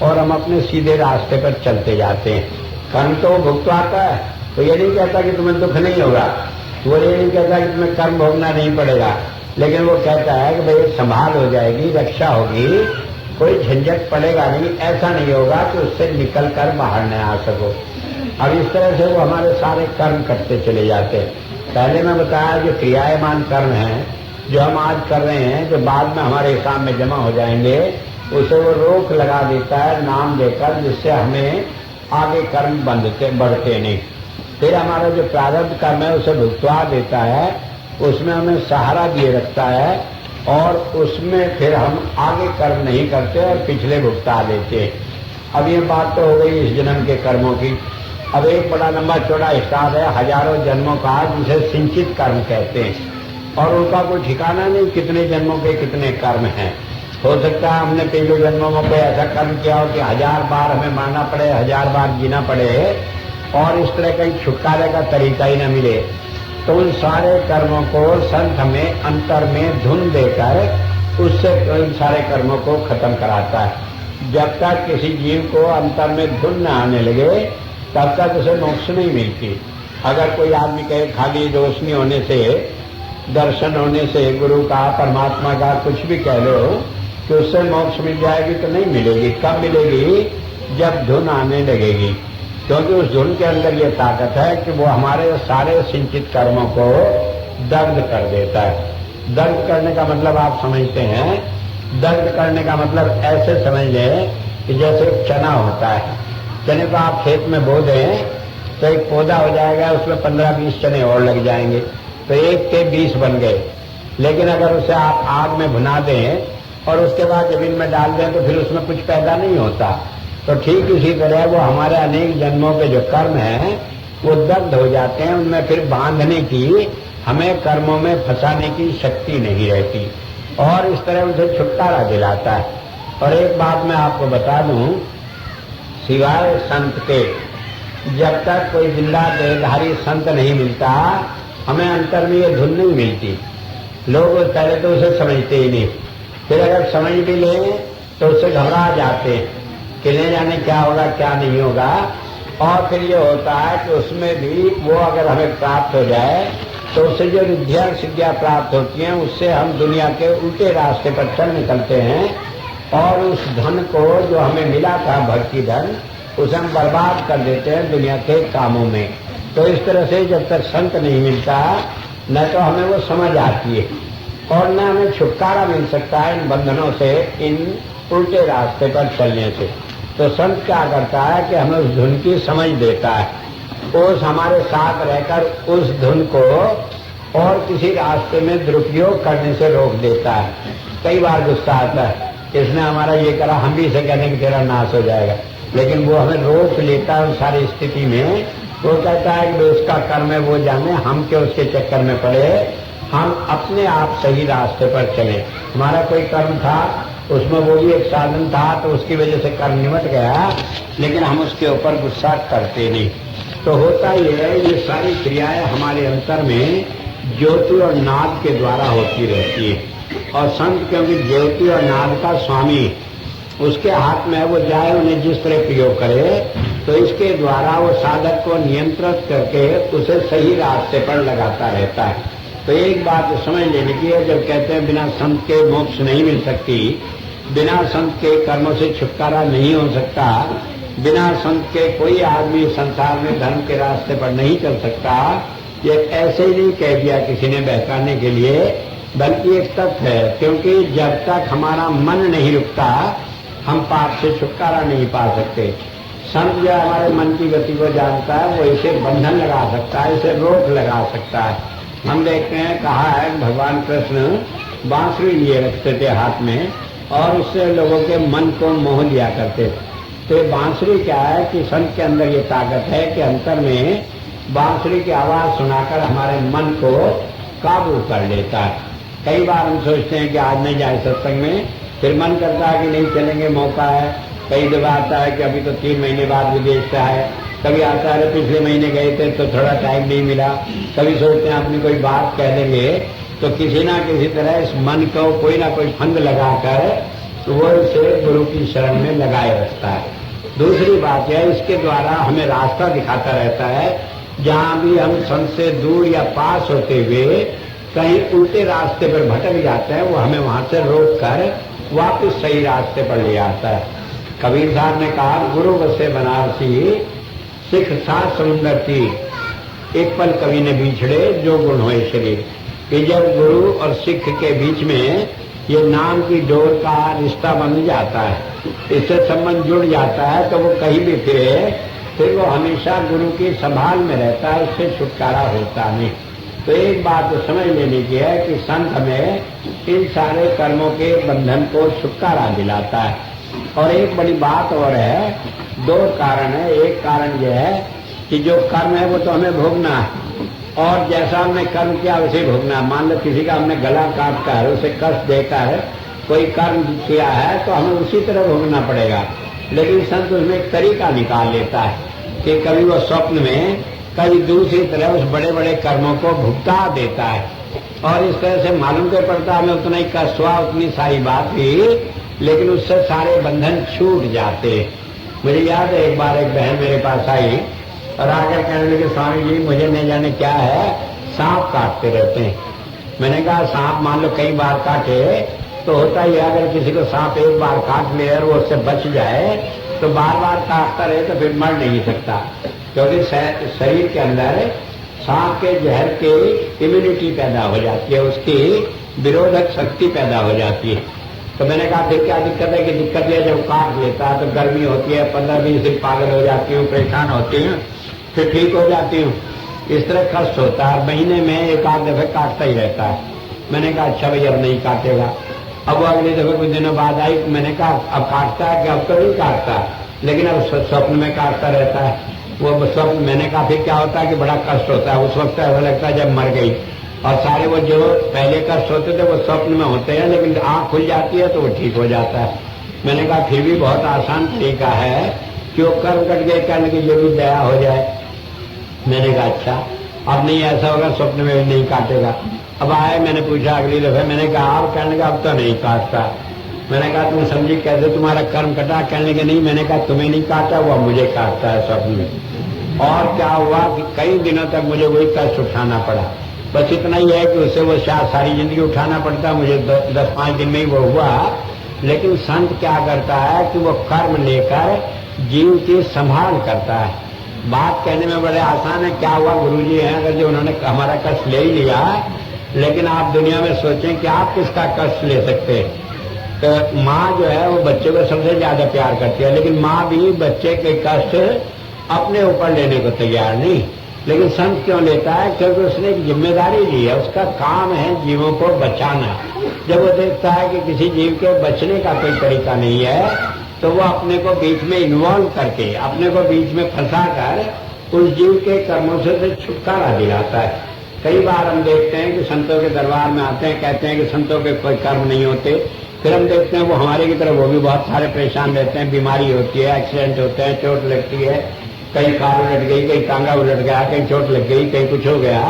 और हम अपने सीधे रास्ते पर चलते जाते हैं। कर्म तो भुगतवाता है, तो ये नहीं कहता कि तुम्हें दुख नहीं होगा, वो ये नहीं कहता कि तुम्हें कर्म भोगना नहीं पड़ेगा, लेकिन वो कहता है कि भाई संभाल हो जाएगी, रक्षा होगी, कोई झंझट पड़ेगा नहीं, ऐसा नहीं होगा कि उससे निकल कर बाहर न आ सको। अब इस तरह से वो हमारे सारे कर्म करते चले जाते हैं। पहले मैं बताया जो क्रियायमान कर्म हैं, जो हम आज कर रहे हैं, जो बाद में हमारे हिसाब में जमा हो जाएंगे, उसे वो रोक लगा देता है नाम देकर, जिससे हमें आगे कर्म बढ़ते नहीं। फिर हमारा जो प्रारब्ध कर्म है उसे भुगतवा देता है, उसमें हमें सहारा दिए रखता है और उसमें फिर हम आगे कर्म नहीं करते और पिछले भुगता देते हैं। अब ये बात तो हो गई इस जन्म के कर्मों की। अब एक बड़ा लंबा चौड़ा हिसाब है हजारों जन्मों का, जिसे सिंचित कर्म कहते हैं, और उनका कोई ठिकाना नहीं कितने जन्मों के कितने कर्म हैं। हो सकता है हमने पिछले जन्मों में कोई ऐसा कर्म किया हो कि 1000 बार हमें मारना पड़े, 1000 बार जीना पड़े और इस तरह का छुटकारे का तरीका ही न मिले। तो उन सारे कर्मों को संत हमें अंतर में धुन देकर उससे इन सारे कर्मों को खत्म कराता है। जब तक किसी जीव को अंतर में धुन न आने लगे तब तक उसे मोक्ष नहीं मिलती। अगर कोई आदमी कहे खाली रोशनी होने से, दर्शन होने से, गुरु का, परमात्मा का कुछ भी कह लो कि उससे मोक्ष मिल जाएगी, तो नहीं मिलेगी। कब मिलेगी? जब धुन आने लगेगी, क्योंकि उस धुन के अंदर ये ताकत है कि वो हमारे सारे सिंचित कर्मों को दग्ध कर देता है। दग्ध करने का मतलब आप समझते हैं, दग्ध करने का मतलब ऐसे समझ लें कि जैसे चना होता है, चने को आप खेत में बो दें तो एक पौधा हो जाएगा, उसमें 15-20 चने और लग जाएंगे, तो 1 के 20 बन गए। लेकिन अगर उसे आप आग में भुना दें और उसके बाद जमीन में डाल दें तो फिर उसमें कुछ पैदा नहीं होता। तो ठीक इसी तरह वो हमारे अनेक जन्मों के जो कर्म हैं वो दग्ध हो जाते हैं, उनमें फिर बांधने की, हमें कर्मों में फंसाने की शक्ति नहीं रहती, और इस तरह उसे छुटकारा दिलाता है। और एक बात मैं आपको बता दूं, सिवाय संत के जब तक कोई जिंदा देहधारी संत नहीं मिलता, हमें अंतर में ये धुन नहीं मिलती। लोग पहले तो उसे समझते ही नहीं, फिर अगर समझ भी लें तो उससे घबरा जाते हैं कि नहीं जाने क्या होगा क्या नहीं होगा। और फिर ये होता है कि उसमें भी वो अगर हमें प्राप्त हो जाए तो उससे जो रिद्धियां सिद्धियां प्राप्त होती हैं उससे हम दुनिया के उल्टे रास्ते पर चल निकलते हैं, और उस धन को जो हमें मिला था भक्ति धन, उसे हम बर्बाद कर देते हैं दुनिया के कामों में। तो इस तरह से जब तक संत नहीं मिलता, न तो हमें वो समझ आती है और न हमें छुटकारा मिल सकता है इन बंधनों से, इन उल्टे रास्ते पर चलने से। तो संत क्या करता है कि हमें उस धुन की समझ देता है, उस हमारे साथ रहकर उस धुन को और किसी रास्ते में दुरुपयोग करने से रोक देता है। कई बार गुस्सा आता है, इसने हमारा ये करा, हम भी इसे कहने कि तेरा नाश हो जाएगा, लेकिन वो हमें रोक लेता है उस सारी स्थिति में। वो कहता है कि उसका कर्म है वो जाने, हम क्यों उसके चक्कर में पड़े, हम अपने आप सही रास्ते पर चले। हमारा कोई कर्म था, उसमें वो भी एक साधन था, तो उसकी वजह से कर्म निमट गया, लेकिन हम उसके ऊपर गुस्सा करते नहीं। तो होता ये है, ये सारी क्रियाएं हमारे अंतर में ज्योति और नाद के द्वारा होती रहती है। और संत क्योंकि ज्योति और नाद का स्वामी, उसके हाथ में है, वो जाए उन्हें जिस तरह प्रयोग करे, तो इसके द्वारा वो साधक को नियंत्रित करके उसे सही रास्ते पर लगाता रहता है। तो एक बात समझ लेने की है, जब कहते हैं बिना संत के मोक्ष नहीं मिल सकती, बिना संत के कर्मों से छुटकारा नहीं हो सकता, बिना संत के कोई आदमी संसार में धर्म के रास्ते पर नहीं चल सकता, ये ऐसे ही नहीं कह दिया किसी ने बहकाने के लिए, बल्कि एक तथ्य है। क्योंकि जब तक हमारा मन नहीं रुकता हम पाप से छुटकारा नहीं पा सकते। संत जो हमारे मन की गति को जानता है वो इसे बंधन लगा सकता है, इसे रोक लगा सकता है। हम देखते हैं, कहा है भगवान कृष्ण बांसुरी लिए रखते थे हाथ में और उससे लोगों के मन को मोह लिया करते थे। तो ये बांसुरी क्या है कि संत के अंदर ये ताकत है कि अंतर में बांसुरी की आवाज सुनाकर हमारे मन को काबू कर लेता है। कई बार हम सोचते हैं कि आज नहीं जाए सत्संग में, फिर मन करता है कि नहीं चलेंगे, मौका है। कई दफा आता है कि अभी तो 3 महीने बाद विदेश से है, कभी आता है पिछले महीने गए थे तो थोड़ा टाइम नहीं मिला, कभी सोचते हैं अपनी कोई बात कह देंगे, तो किसी ना किसी तरह इस मन को कोई ना कोई फंद लगाकर वो इसे गुरु की शरण में लगाए रखता है। दूसरी बात यह, इसके द्वारा हमें रास्ता दिखाता रहता है। जहां भी हम संत से दूर या पास होते हुए कहीं उल्टे रास्ते पर भटक जाते हैं, वो हमें वहां से रोक कर वापस सही रास्ते पर ले आता है। कबीर साहब ने कहा, गुरु बसे बनारसी सिख साथ समुंदर थी, एक पल कवि ने बिछड़े जो गुण होए शरीर। कि जब गुरु और सिख के बीच में ये नाम की डोर का रिश्ता बन जाता है, इससे संबंध जुड़ जाता है, तो वो कहीं भी फिर वो हमेशा गुरु की संभाल में रहता है, उससे छुटकारा होता नहीं। तो एक बात तो समझ लेने की है कि संत हमें इन सारे कर्मों के बंधन को छुटकारा दिलाता है। और एक बड़ी बात और है, 2 कारण है। एक कारण यह है कि जो कर्म है वो तो हमें भोगना है, और जैसा हमने कर्म किया वैसे भोगना। मान लो किसी का हमने गला काटता है, उसे कष्ट देता है, कोई कर्म किया है तो हमें उसी तरह भोगना पड़ेगा। लेकिन संत उसमें एक तरीका निकाल लेता है कि कभी वो स्वप्न में, कभी दूसरी तरह उस बड़े बड़े कर्मों को भुगता देता है, और इस तरह से मालूम कर पड़ता है हमें उतना ही कष्ट हुआ, उतनी सारी बात हुई, लेकिन उससे सारे बंधन छूट जाते। मुझे याद है एक बार एक बहन मेरे पास आई और आकर कहने लगे, स्वामी जी मुझे नहीं जाने क्या है, सांप काटते रहते हैं। मैंने कहा सांप मान लो कई बार काटे तो होता ही है, अगर किसी को सांप एक बार काट ले और वो उससे बच जाए तो बार बार काटता रहे तो फिर मर नहीं सकता, क्योंकि शरीर के अंदर सांप के जहर की इम्यूनिटी पैदा हो जाती है, उसकी विरोधक शक्ति पैदा हो जाती है। तो मैंने कहा फिर क्या दिक्कत है? कि दिक्कत यह जब काट लेता है तो गर्मी होती है, 15-20 दिन पागल हो जाती हूँ, परेशान होती हूँ, फिर ठीक हो जाती हूँ। इस तरह कष्ट होता है, महीने में 1-8 दफे काटता ही रहता है। मैंने कहा अच्छा भैया अब नहीं काटेगा। अब वो अगले दफे कुछ दिनों बाद आई, मैंने कहा अब काटता है कि अब तो नहीं काटता, लेकिन अब स्वप्न में काटता रहता है। वो स्वप्न, मैंने कहा फिर क्या होता है कि बड़ा कष्ट होता है, उस वक्त ऐसा लगता है जब मर गई, और सारे वो जो पहले कष्ट होते थे वो स्वप्न में होते हैं, लेकिन आंख खुल जाती है तो वो ठीक हो जाता है। मैंने कहा फिर भी बहुत आसान तरीका है कि वो कर्म कट गए, कहने की जो भी दया हो जाए। मैंने कहा अच्छा अब नहीं ऐसा होगा, स्वप्न में भी नहीं काटेगा। अब आए, मैंने पूछा अगली दफे, मैंने कहा आप? कहने का अब तो नहीं काटता। मैंने कहा तुम समझी कैसे तुम्हारा कर्म कटा? कहने के नहीं। मैंने कहा तुम्हें नहीं काटा, वो मुझे काटता है स्वप्न में। और क्या हुआ कि कई दिनों तक मुझे वही कष्ट उठाना पड़ा। बस इतना ही है कि उससे वो शायद सारी जिंदगी उठाना पड़ता, मुझे 10-5 दिन में ही वो हुआ। लेकिन संत क्या करता है कि वो कर्म लेकर जीव की संभाल करता है। बात कहने में बड़े आसान है, क्या हुआ गुरुजी हैं अगर जो उन्होंने हमारा कष्ट ले ही लिया, लेकिन आप दुनिया में सोचें कि आप किसका कष्ट ले सकते हैं। तो माँ जो है वो बच्चे को सबसे ज्यादा प्यार करती है, लेकिन माँ भी बच्चे के कष्ट अपने ऊपर लेने को तैयार नहीं। लेकिन संत क्यों लेता है? क्योंकि उसने एक जिम्मेदारी ली है, उसका काम है जीवों को बचाना। जब वो देखता है कि किसी जीव के बचने का कोई तरीका नहीं है तो वो अपने को बीच में इन्वॉल्व करके, अपने को बीच में फंसा कर उस जीव के कर्मों से छुटकारा दिलाता है। कई बार हम देखते हैं कि संतों के दरबार में आते हैं, कहते हैं कि संतों के कोई कर्म नहीं होते, फिर हम देखते हैं वो हमारे की तरफ वो भी बहुत सारे परेशान रहते हैं, बीमारी होती है, एक्सीडेंट होते हैं, चोट लगती है, कहीं कार उलट गई, कहीं टांगा उलट गया, कहीं चोट लग गई, कहीं कुछ हो गया।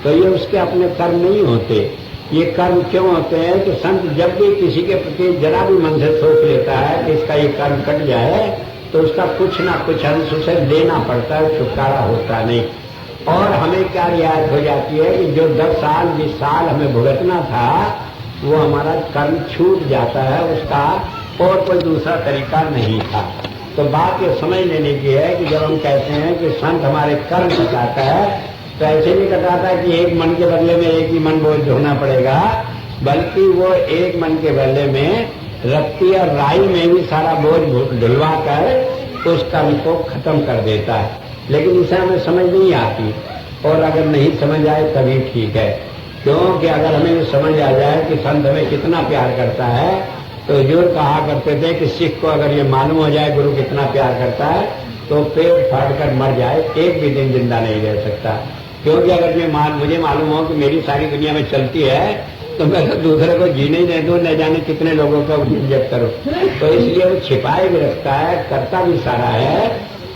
तो ये उसके अपने कर्म नहीं होते। ये कर्म क्यों होते हैं कि संत जब भी किसी के प्रति जरा भी मन से सोच लेता है कि इसका ये कर्म कट जाए तो उसका कुछ ना कुछ अंश उसे लेना पड़ता है, छुटकारा होता नहीं। और हमें क्या रियायत हो जाती है कि जो 10 साल 20 साल हमें भुगतना था वो हमारा कर्म छूट जाता है, उसका और कोई दूसरा तरीका नहीं था। तो बात ये समझ लेने की है कि जब हम कहते हैं कि संत हमारे कर्म कटाता है तो ऐसे नहीं कटाता कि एक मन के बदले में एक ही मन बोझ ढोना पड़ेगा, बल्कि वो एक मन के बदले में रत्ती और राई में भी सारा बोझ ढुलवा कर उस कर्म को खत्म कर देता है। लेकिन इसे हमें समझ नहीं आती, और अगर नहीं समझ आए तभी ठीक है, क्योंकि अगर हमें समझ आ जाए कि संत हमें कितना प्यार करता है, तो हजूर कहा करते थे कि सिख को अगर ये मालूम हो जाए गुरु कितना प्यार करता है तो पेट फाड़ कर मर जाए, एक भी दिन जिंदा नहीं रह सकता। क्योंकि अगर मुझे मालूम हो कि मेरी सारी दुनिया में चलती है तो मैं तो दूसरे को जीने ही नहीं दूं, न जाने कितने लोगों का इंजेक्ट करूं। तो इसलिए वो छिपाए भी रखता है, करता भी सारा है,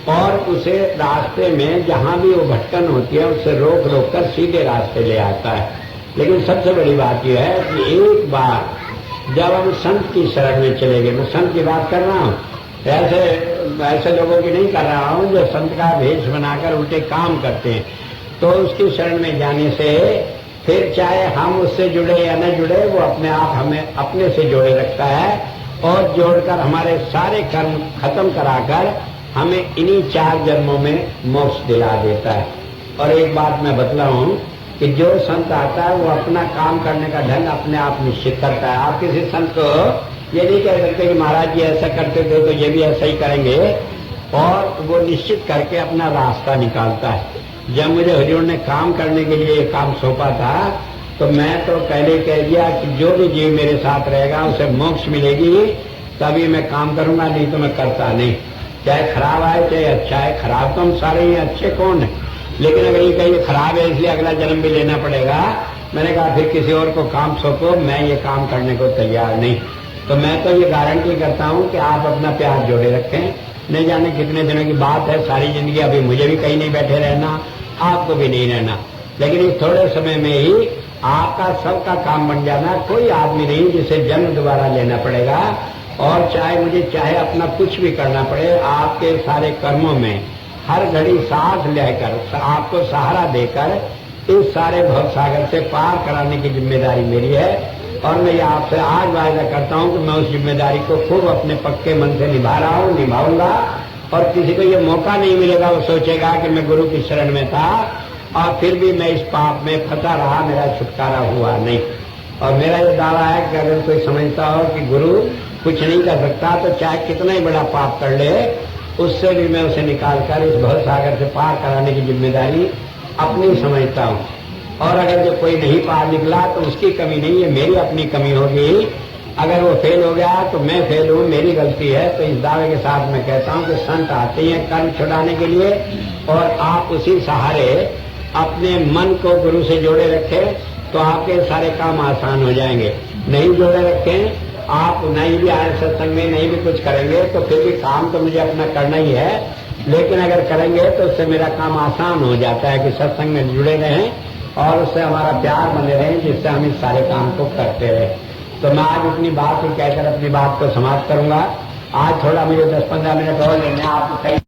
और उसे रास्ते में जहां भी वो भटकन होती है उसे रोक रोक कर सीधे रास्ते ले आता है। लेकिन सबसे बड़ी बात यह है कि एक बार जब हम संत की शरण में चले गए, मैं संत की बात कर रहा हूँ, ऐसे लोगों की नहीं कर रहा हूँ जो संत का भेष बनाकर उल्टे काम करते हैं। तो उसकी शरण में जाने से फिर चाहे हम उससे जुड़े या न जुड़े, वो अपने आप हमें अपने से जोड़े रखता है और जोड़कर हमारे सारे कर्म खत्म कराकर हमें इन्हीं 4 जन्मों में मोक्ष दिला देता है। और एक बात मैं बतलाऊं कि जो संत आता है वो अपना काम करने का ढंग अपने आप निश्चित करता है। आप किसी संत को ये नहीं कह सकते कि महाराज जी ऐसा करते थे तो ये भी ऐसा ही करेंगे, और वो निश्चित करके अपना रास्ता निकालता है। जब मुझे हजूर ने काम करने के लिए ये काम सौंपा था तो मैं तो पहले कह दिया कि जो भी जीव मेरे साथ रहेगा उसे मोक्ष मिलेगी, तभी मैं काम करूंगा, नहीं तो मैं करता नहीं। चाहे खराब आए चाहे अच्छा है, खराब तो हम सारे ही, अच्छे कौन है। लेकिन अगर ये कहिए खराब है इसलिए अगला जन्म भी लेना पड़ेगा, मैंने कहा फिर किसी और को काम सौंपो, मैं ये काम करने को तैयार नहीं। तो मैं तो ये गारंटी करता हूँ कि आप अपना प्यार जोड़े रखें। नहीं जाने कितने दिनों की बात है, सारी जिंदगी अभी मुझे भी कहीं नहीं बैठे रहना, आपको भी नहीं रहना, लेकिन इस थोड़े समय में ही आपका सबका काम बन जाना। कोई आदमी नहीं जिसे जन्म दोबारा लेना पड़ेगा, और चाहे अपना कुछ भी करना पड़े, आपके सारे कर्मों में हर घड़ी साथ लेकर आपको सहारा देकर इस सारे भवसागर से पार कराने की जिम्मेदारी मेरी है। और मैं आपसे आज वायदा करता हूं कि मैं उस जिम्मेदारी को खूब अपने पक्के मन से निभा रहा हूं, निभाऊंगा। और किसी को ये मौका नहीं मिलेगा वो सोचेगा कि मैं गुरु की शरण में था और फिर भी मैं इस पाप में फंसा रहा, मेरा छुटकारा हुआ नहीं। और मेरा ये दावा है कि अगर कोई समझता हो कि गुरु कुछ नहीं कर सकता तो चाहे कितना ही बड़ा पाप कर ले, उससे भी मैं उसे निकालकर इस भवसागर से पार कराने की जिम्मेदारी अपनी समझता हूँ। और अगर जो कोई नहीं पार निकला तो उसकी कमी नहीं है, मेरी अपनी कमी होगी। अगर वो फेल हो गया तो मैं फेल हूँ, मेरी गलती है। तो इस दावे के साथ मैं कहता हूँ कि संत आते हैं कर्म छुड़ाने के लिए, और आप उसी सहारे अपने मन को गुरु से जोड़े रखें तो आपके सारे काम आसान हो जाएंगे। नहीं जोड़े रखें, आप नहीं भी आए सत्संग में, नहीं भी कुछ करेंगे तो फिर भी काम तो मुझे अपना करना ही है, लेकिन अगर करेंगे तो उससे मेरा काम आसान हो जाता है कि सत्संग में जुड़े रहें और उससे हमारा प्यार बने रहें, जिससे हम इस सारे काम को करते रहें। तो मैं आज अपनी बात ही कहकर अपनी बात को समाप्त करूंगा। आज थोड़ा मुझे 10-15 मिनट और लेने, आप